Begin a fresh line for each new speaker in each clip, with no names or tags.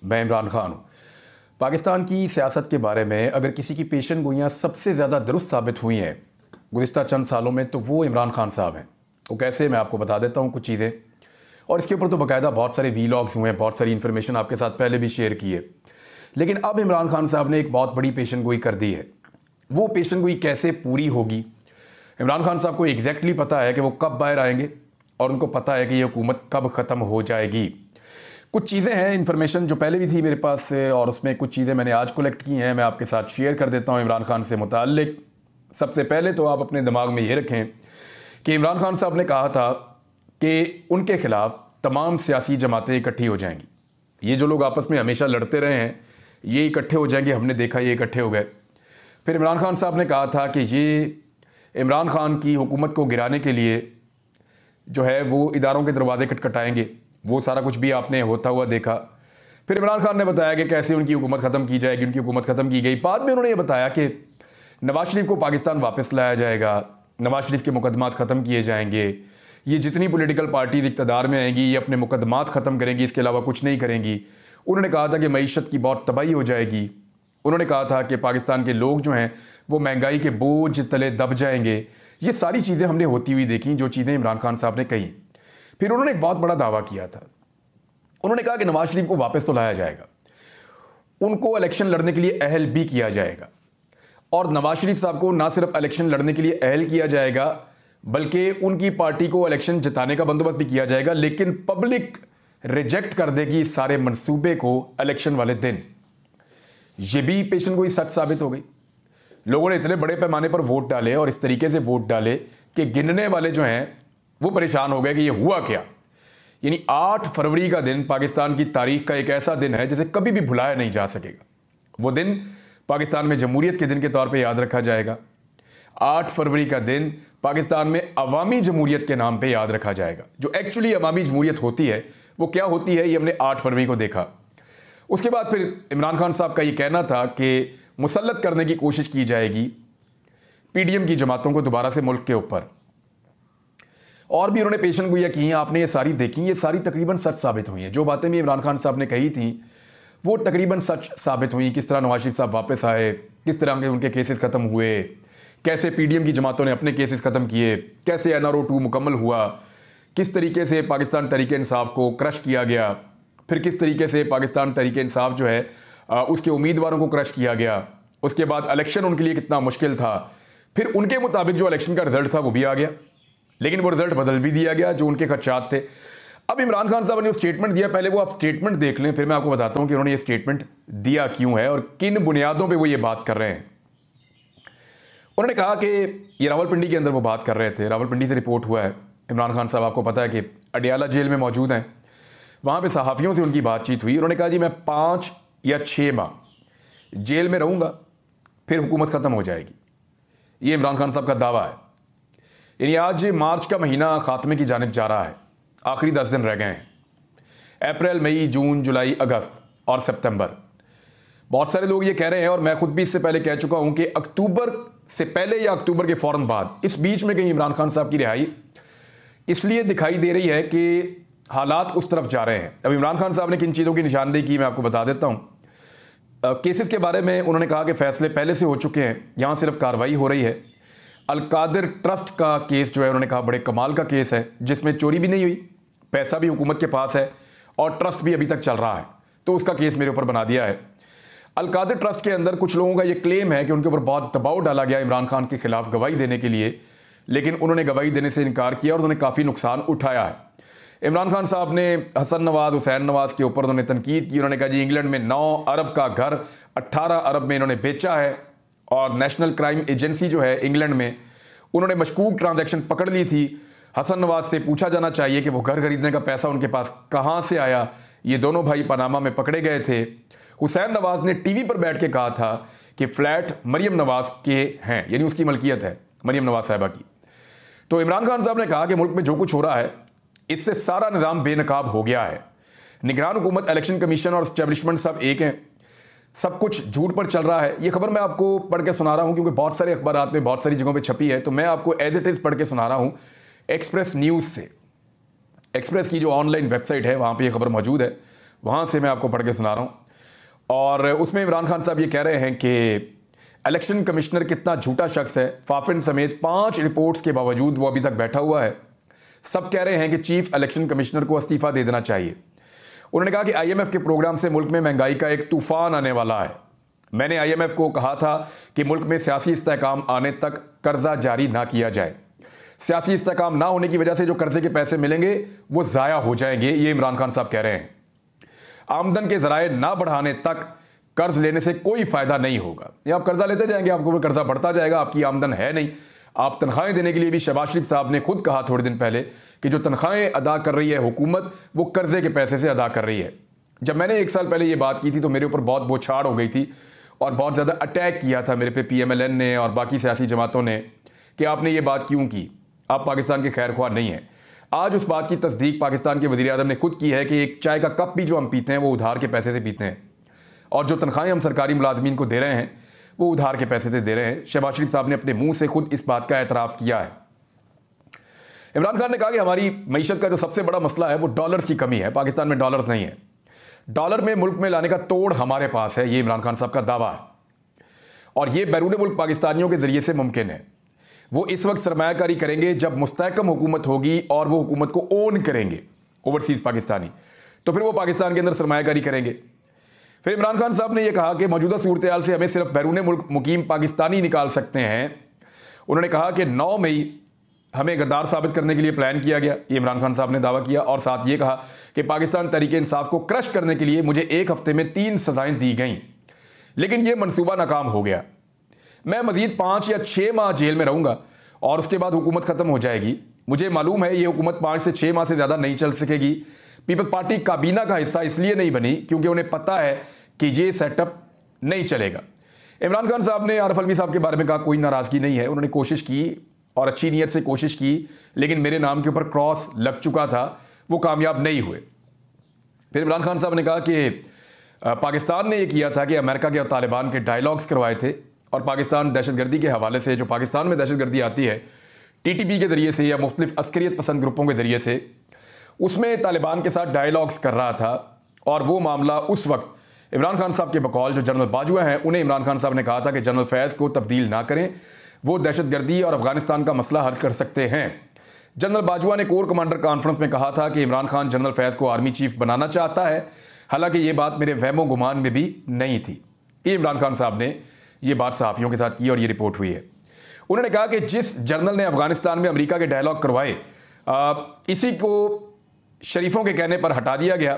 मैं इमरान खान हूँ। पाकिस्तान की सियासत के बारे में अगर किसी की पेशन गोइयाँ सबसे ज़्यादा दुरुस्त साबित हुई हैं गुज़िश्ता चंद सालों में, तो वो इमरान खान साहब हैं। वो कैसे, मैं आपको बता देता हूँ कुछ चीज़ें, और इसके ऊपर तो बाकायदा बहुत सारे वीलॉग्स हुए हैं, बहुत सारी इन्फॉर्मेशन आपके साथ पहले भी शेयर की है। लेकिन अब इमरान खान साहब ने एक बहुत बड़ी पेशन गोई कर दी है। वो पेशन गोई कैसे पूरी होगी, इमरान खान साहब को एग्जैक्टली पता है कि वो कब बाहर आएंगे, और उनको पता है कि ये हुकूमत कब ख़त्म हो जाएगी। कुछ चीज़ें हैं, इन्फॉर्मेशन जो पहले भी थी मेरे पास से, और उसमें कुछ चीज़ें मैंने आज कलेक्ट की हैं, मैं आपके साथ शेयर कर देता हूँ इमरान खान से मुताल्लिक। सबसे पहले तो आप अपने दिमाग में ये रखें कि इमरान खान साहब ने कहा था कि उनके ख़िलाफ़ तमाम सियासी जमातें इकट्ठी हो जाएंगी। ये जो लोग आपस में हमेशा लड़ते रहे हैं, ये इकट्ठे हो जाएंगे, हमने देखा ये इकट्ठे हो गए। फिर इमरान खान साहब ने कहा था कि ये इमरान खान की हुकूमत को गिराने के लिए जो है वो इदारों के दरवाजे खटखटाएंगे। वो सारा कुछ भी आपने होता हुआ देखा। फिर इमरान खान ने बताया कि कैसे उनकी हुकूमत ख़त्म की जाएगी, उनकी हुकूमत ख़त्म की गई। बाद में उन्होंने ये बताया कि नवाज शरीफ को पाकिस्तान वापस लाया जाएगा, नवाज शरीफ के मुकदमात ख़त्म किए जाएंगे, ये जितनी पॉलिटिकल पार्टी इक़्तिदार में आएंगी ये अपने मुकदमात ख़त्म करेंगी, इसके अलावा कुछ नहीं करेंगी। उन्होंने कहा था कि मईशत की बहुत तबाही हो जाएगी। उन्होंने कहा था कि पाकिस्तान के लोग जो हैं वो महंगाई के बोझ तले दब जाएंगे। ये सारी चीज़ें हमने होती हुई देखी, जो चीज़ें इमरान खान साहब ने कही। फिर उन्होंने एक बहुत बड़ा दावा किया था। उन्होंने कहा कि नवाज शरीफ को वापस तो लाया जाएगा, उनको इलेक्शन लड़ने के लिए अहल भी किया जाएगा, और नवाज शरीफ साहब को ना सिर्फ इलेक्शन लड़ने के लिए अहल किया जाएगा बल्कि उनकी पार्टी को इलेक्शन जिताने का बंदोबस्त भी किया जाएगा। लेकिन पब्लिक रिजेक्ट कर देगी इस सारे मंसूबे को इलेक्शन वाले दिन। ये भी पेशन गोई सच साबित हो गई। लोगों ने इतने बड़े पैमाने पर वोट डाले और इस तरीके से वोट डाले कि गिनने वाले जो हैं वो परेशान हो गए कि ये हुआ क्या। यानी 8 फरवरी का दिन पाकिस्तान की तारीख का एक ऐसा दिन है जिसे कभी भी भुलाया नहीं जा सकेगा। वो दिन पाकिस्तान में जमहूरियत के दिन के तौर पे याद रखा जाएगा। 8 फरवरी का दिन पाकिस्तान में अवामी जमहूरियत के नाम पे याद रखा जाएगा। जो एक्चुअली अवामी जमहूरियत होती है वो क्या होती है, ये हमने 8 फरवरी को देखा। उसके बाद फिर इमरान खान साहब का ये कहना था कि मुसल्लत करने की कोशिश की जाएगी पीडीएम की जमातों को दोबारा से मुल्क के ऊपर। और भी उन्होंने पेशन गोइयाँ की हैं, आपने ये सारी देखी, ये सारी तकरीबन सच साबित हुई हैं। जो बातें भी इमरान खान साहब ने कही थी वो तकरीबन सच साबित हुई। किस तरह नवाज शरीफ साहब वापस आए, किस तरह के उनके केसेस ख़त्म हुए, कैसे पीडीएम की जमातों ने अपने केसेस ख़त्म किए, कैसे एनआरओ 2 मुकम्मल हुआ, किस तरीके से पाकिस्तान तहरीक-ए-इंसाफ को क्रश किया गया, फिर किस तरीके से पाकिस्तान तहरीक-ए-इंसाफ जो है उसके उम्मीदवारों को क्रश किया गया। उसके बाद इलेक्शन उनके लिए कितना मुश्किल था। फिर उनके मुताबिक जो इलेक्शन का रिजल्ट था वो भी आ गया, लेकिन वो रिजल्ट बदल भी दिया गया जो उनके खदशात थे। अब इमरान खान साहब ने स्टेटमेंट दिया, पहले वो आप स्टेटमेंट देख लें, फिर मैं आपको बताता हूं कि उन्होंने ये स्टेटमेंट दिया क्यों है और किन बुनियादों पे वो ये बात कर रहे हैं। उन्होंने कहा कि ये रावलपिंडी के अंदर वो बात कर रहे थे, रावलपिंडी से रिपोर्ट हुआ है। इमरान खान साहब आपको पता है कि अडियाला जेल में मौजूद हैं, वहाँ पे सहाफ़ियों से उनकी बातचीत हुई। उन्होंने कहा जी मैं 5 या 6 माह जेल में रहूँगा, फिर हुकूमत ख़त्म हो जाएगी। ये इमरान खान साहब का दावा है। यानी आज मार्च का महीना ख़ात्मे की जानिब जा रहा है, आखिरी 10 दिन रह गए हैं। अप्रैल, मई, जून, जुलाई, अगस्त और सितंबर। बहुत सारे लोग ये कह रहे हैं, और मैं खुद भी इससे पहले कह चुका हूँ कि अक्टूबर से पहले या अक्टूबर के फ़ौरन बाद, इस बीच में कहीं इमरान खान साहब की रिहाई इसलिए दिखाई दे रही है कि हालात उस तरफ जा रहे हैं। अब इमरान खान साहब ने किन चीज़ों की निशानदेही की मैं आपको बता देता हूँ। केसेस के बारे में उन्होंने कहा कि फ़ैसले पहले से हो चुके हैं, यहाँ सिर्फ कार्रवाई हो रही है। अलकादिर ट्रस्ट का केस जो है उन्होंने कहा बड़े कमाल का केस है, जिसमें चोरी भी नहीं हुई, पैसा भी हुकूमत के पास है और ट्रस्ट भी अभी तक चल रहा है, तो उसका केस मेरे ऊपर बना दिया है। अलकादिर ट्रस्ट के अंदर कुछ लोगों का ये क्लेम है कि उनके ऊपर बहुत दबाव डाला गया इमरान खान के खिलाफ गवाही देने के लिए, लेकिन उन्होंने गवाही देने से इनकार किया और उन्होंने काफ़ी नुकसान उठाया है। इमरान खान साहब ने हसन नवाज, हुसैन नवाज के ऊपर उन्होंने तनकीद की। उन्होंने कहा जी इंग्लैंड में 9 अरब का घर 18 अरब में इन्होंने बेचा है, और नेशनल क्राइम एजेंसी जो है इंग्लैंड में, उन्होंने मशकूक ट्रांजैक्शन पकड़ ली थी। हसन नवाज से पूछा जाना चाहिए कि वो घर खरीदने का पैसा उनके पास कहाँ से आया। ये दोनों भाई पनामा में पकड़े गए थे। हुसैन नवाज ने टीवी पर बैठ के कहा था कि फ्लैट मरियम नवाज के हैं, यानी उसकी मलकियत है मरियम नवाज साहिबा की। तो इमरान खान साहब ने कहा कि मुल्क में जो कुछ हो रहा है इससे सारा निज़ाम बेनकाब हो गया है। निगरान हुकूमत, इलेक्शन कमीशन और एस्टेब्लिशमेंट सब एक हैं, सब कुछ झूठ पर चल रहा है। ये खबर मैं आपको पढ़ के सुना रहा हूँ क्योंकि बहुत सारे अखबारात में बहुत सारी जगहों पे छपी है, तो मैं आपको एज इट इज़ पढ़ के सुना रहा हूँ एक्सप्रेस न्यूज़ से। एक्सप्रेस की जो ऑनलाइन वेबसाइट है वहाँ पे ये खबर मौजूद है, वहाँ से मैं आपको पढ़ के सुना रहा हूँ। और उसमें इमरान खान साहब ये कह रहे हैं कि इलेक्शन कमिश्नर कितना झूठा शख्स है। फाफिन समेत 5 रिपोर्ट्स के बावजूद वो अभी तक बैठा हुआ है। सब कह रहे हैं कि चीफ इलेक्शन कमिश्नर को इस्तीफा दे देना चाहिए। उन्होंने कहा कि IMF के प्रोग्राम से मुल्क में महंगाई का एक तूफान आने वाला है। मैंने IMF को कहा था कि मुल्क में सियासी इस्तेहकाम आने तक कर्जा जारी ना किया जाए। सियासी इस्तेहकाम ना होने की वजह से जो कर्जे के पैसे मिलेंगे वो ज़ाया हो जाएंगे, ये इमरान खान साहब कह रहे हैं। आमदन के ज़राए ना बढ़ाने तक कर्ज लेने से कोई फ़ायदा नहीं होगा। ये आप कर्जा लेते जाएंगे, आपको कर्जा बढ़ता जाएगा, आपकी आमदन है नहीं। आप तनख्वाहें देने के लिए भी शहबाज शरीफ साहब ने खुद कहा थोड़े दिन पहले कि जो तनख्वाहें अदा कर रही है हुकूमत वो कर्जे के पैसे से अदा कर रही है। जब मैंने 1 साल पहले ये बात की थी तो मेरे ऊपर बहुत बौछार हो गई थी और बहुत ज़्यादा अटैक किया था मेरे पे PMLN ने और बाकी सियासी जमातों ने कि आपने ये बात क्यों की, आप पाकिस्तान के खैर ख्वाह नहीं हैं। आज उस बात की तस्दीक पाकिस्तान के वज़ीर आज़म ने खुद की है कि एक चाय का कप भी जो हम पीते हैं वो उधार के पैसे से पीते हैं और जो तनख्वाहें हम सरकारी मुलाजमीन को दे रहे हैं वो उधार के पैसे से दे रहे हैं। शहबाज शरीफ साहब ने अपने मुंह से खुद इस बात का एतराफ़ किया है। इमरान खान ने कहा कि हमारी मईशत का जो सबसे बड़ा मसला है वो डॉलर्स की कमी है। पाकिस्तान में डॉलर्स नहीं है, डॉलर में मुल्क में लाने का तोड़ हमारे पास है, ये इमरान खान साहब का दावा है और ये बैरून मुल्क पाकिस्तानियों के ज़रिए से मुमकिन है। वो इस वक्त सरमायाकारी करेंगे जब मुस्तहकम हुकूमत होगी और वो हुकूमत को ओन करेंगे ओवरसीज़ पाकिस्तानी, तो फिर वो पाकिस्तान के अंदर सरमायाकारी करेंगे। फिर इमरान खान साहब ने यह कहा कि मौजूदा सूरत हाल से हमें सिर्फ बैरून मुल्क मुकीम पाकिस्तानी निकाल सकते हैं। उन्होंने कहा कि 9 मई हमें गद्दार साबित करने के लिए प्लान किया गया, ये इमरान खान साहब ने दावा किया और साथ ये कहा कि पाकिस्तान तहरीक इंसाफ को क्रश करने के लिए मुझे 1 हफ्ते में 3 सजाएं दी गईं, लेकिन यह मनसूबा नाकाम हो गया। मैं मजीद 5 या 6 माह जेल में रहूँगा और उसके बाद हुकूमत ख़त्म हो जाएगी। मुझे मालूम है ये हुकूमत 5 से 6 माह से ज़्यादा नहीं चल सकेगी। पीपल्स पार्टी काबीना का हिस्सा इसलिए नहीं बनी क्योंकि उन्हें पता है कि ये सेटअप नहीं चलेगा। इमरान खान साहब ने आरिफ अलवी साहब के बारे में कहा कोई नाराज़गी नहीं है, उन्होंने कोशिश की और अच्छी नीयत से कोशिश की, लेकिन मेरे नाम के ऊपर क्रॉस लग चुका था, वो कामयाब नहीं हुए। फिर इमरान खान साहब ने कहा कि पाकिस्तान ने यह किया था कि अमेरिका के और तालिबान के डायलॉग्स करवाए थे और पाकिस्तान दहशतगर्दी के हवाले से, जो पाकिस्तान में दहशतगर्दी आती है TTP के ज़रिए से या मुख्तलिफ अस्करियत पसंद ग्रुपों के ज़रिए से, उसमें तालिबान के साथ डायलॉग्स कर रहा था और वो मामला उस वक्त इमरान खान साहब के बकौल जो जनरल बाजवा हैं उन्हें इमरान खान साहब ने कहा था कि जनरल फैज़ को तब्दील ना करें, वो दहशतगर्दी और अफगानिस्तान का मसला हल कर सकते हैं। जनरल बाजवा ने कोर कमांडर कॉन्फ्रेंस में कहा था कि इमरान खान जनरल फैज़ को आर्मी चीफ बनाना चाहता है, हालांकि ये बात मेरे वहमो गुमान में भी नहीं थी। ये इमरान खान साहब ने ये बात सहाफ़ियों के साथ की और ये रिपोर्ट हुई है। उन्होंने कहा कि जिस जनरल ने अफगानिस्तान में अमेरिका के डायलॉग करवाए, इसी को शरीफों के कहने पर हटा दिया गया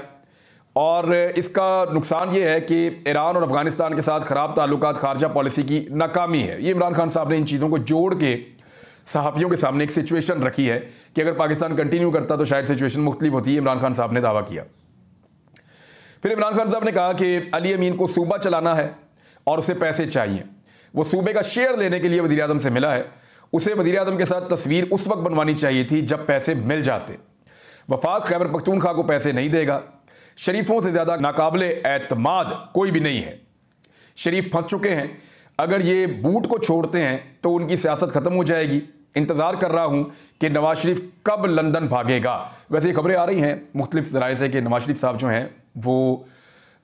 और इसका नुकसान ये है कि ईरान और अफगानिस्तान के साथ ख़राब ताल्लुकात खारजा पॉलिसी की नाकामी है। ये इमरान खान साहब ने इन चीज़ों को जोड़ के सहाफ़ियों के सामने एक सिचुएशन रखी है कि अगर पाकिस्तान कंटिन्यू करता तो शायद सिचुएशन मुख्तलिफ होती है। इमरान खान साहब ने दावा किया। फिर इमरान खान साहब ने कहा कि अली अमीन को सूबा चलाना है और उसे पैसे चाहिए। वो सूबे का शेयर लेने के लिए वज़ीर आज़म से मिला है। उसे वज़ीर आज़म के साथ तस्वीर उस वक्त बनवानी चाहिए थी जब पैसे मिल जाते। वफाक खैबर पख्तूनख्वा को पैसे नहीं देगा। शरीफों से ज़्यादा नाकाबिले एतमाद कोई भी नहीं है। शरीफ फंस चुके हैं। अगर ये बूट को छोड़ते हैं तो उनकी सियासत ख़त्म हो जाएगी। इंतज़ार कर रहा हूँ कि नवाज शरीफ कब लंदन भागेगा। वैसे खबरें आ रही हैं मुख्तलिफ ज़राए से कि नवाज शरीफ साहब जो हैं वो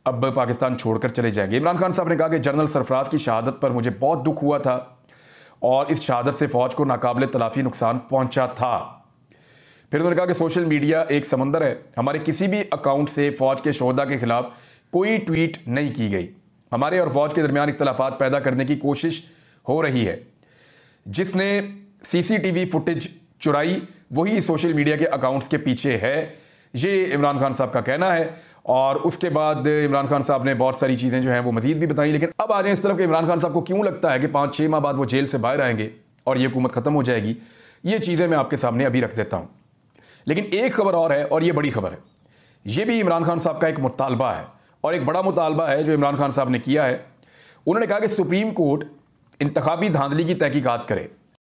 अब पाकिस्तान छोड़कर चले जाएंगे। इमरान खान साहब ने कहा कि जनरल सरफराज की शहादत पर मुझे बहुत दुख हुआ था और इस शहादत से फ़ौज को नाकाबिले तलाफ़ी नुकसान पहुँचा था। फिर उन्होंने कहा कि सोशल मीडिया एक समंदर है। हमारे किसी भी अकाउंट से फ़ौज के शोहदा के ख़िलाफ़ कोई ट्वीट नहीं की गई। हमारे और फ़ौज के दरमियान इख्तलाफात पैदा करने की कोशिश हो रही है। जिसने CCTV फुटेज चुराई वही सोशल मीडिया के अकाउंट्स के पीछे है, ये इमरान खान साहब का कहना है। और उसके बाद इमरान खान साहब ने बहुत सारी चीज़ें जो हैं वो मज़ीद भी बताई। लेकिन अब आ जाए इस तरफ कि इमरान खान साहब को क्यों लगता है कि 5-6 माह बाद वो जेल से बाहर आएंगे और ये हुकूमत ख़त्म हो जाएगी। ये चीज़ें मैं आपके सामने अभी रख देता हूँ। लेकिन एक खबर और है और ये बड़ी खबर है। ये भी इमरान खान साहब का एक मुतालबा है और एक बड़ा मुतालबा है जो इमरान खान साहब ने किया है। उन्होंने कहा कि सुप्रीम कोर्ट इंतखाबी धांधली की तहकीकात करे।